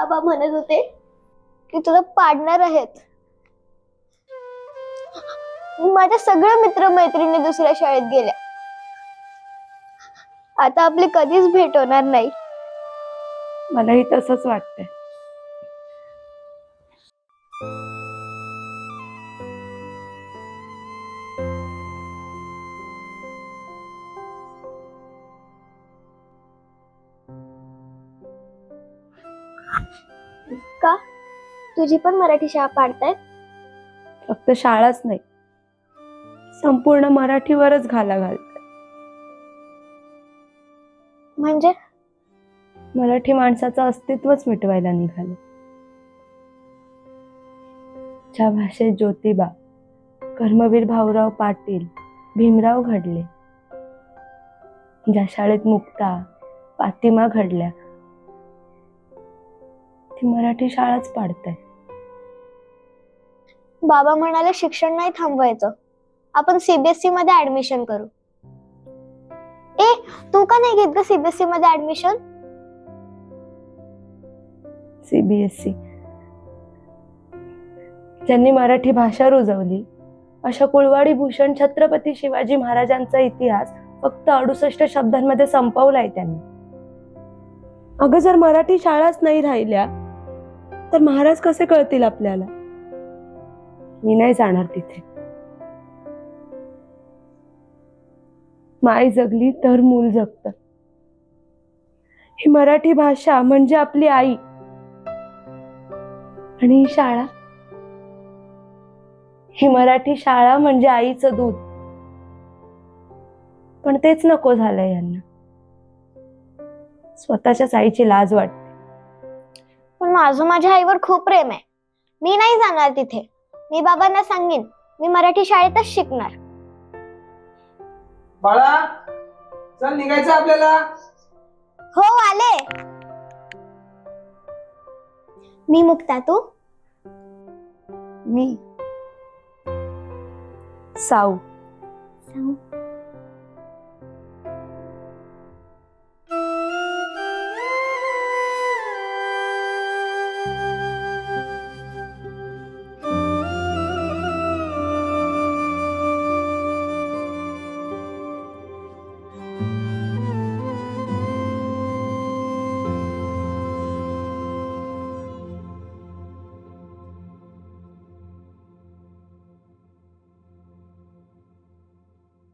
बाबा म्हणत होते की तुला पाडणार आहेत. माझ्या सगळ्या मित्रमैत्रिणी दुसऱ्या शाळेत गेल्या. आता आपली कधीच भेट होणार नाही. मलाही तसंच वाटतंय. का? तुझी पण मराठी शाळा पाडतायत? फक्त शाळाच नाही, संपूर्ण मराठीवरच घाला घालतात. म्हणजे मराठी माणसाचं अस्तित्वच मिटवायला निघाले. ज्या भाषेत ज्योतिबा, कर्मवीर भाऊराव पाटील, भीमराव घडले, ज्या शाळेत मुक्ता, फातिमा घडल्या, ती मराठी शाळाच पाडताय. बाबा म्हणाले शिक्षण नाही थांबवायचं, आपण सीबीएसई मध्ये ऍडमिशन करू. ए, तू का नाही घेत ग सीबीएसई मध्ये ऍडमिशन? सीबीएसई ज्यांनी मराठी भाषा रुजवली, अशा कुळवाडी भूषण छत्रपती शिवाजी महाराजांचा इतिहास फक्त 68 शब्दांमध्ये संपवलाय त्यांनी. अगं, जर मराठी शाळाच नाही राहिल्या तर महाराज कसे कळतील आपल्याला? मी नाही जाणार तिथे. माय जगली तर मूल जगतं. ही मराठी भाषा म्हणजे आपली आई, आणि ही शाळा, ही मराठी शाळा म्हणजे आईचं दूध. पण तेच नको झालंय यांना. स्वतःच्याच आईची लाज वाटते. पण माझं माझ्या आईवर खूप प्रेम आहे. मी नाही जाणार तिथे. मी बाबांना सांगेन मी मराठी शाळेतच शिकणार. बाळा, चल निघायचं आपल्याला. हो, आले. मी मुक्ता, तू? मी साऊ. सांग.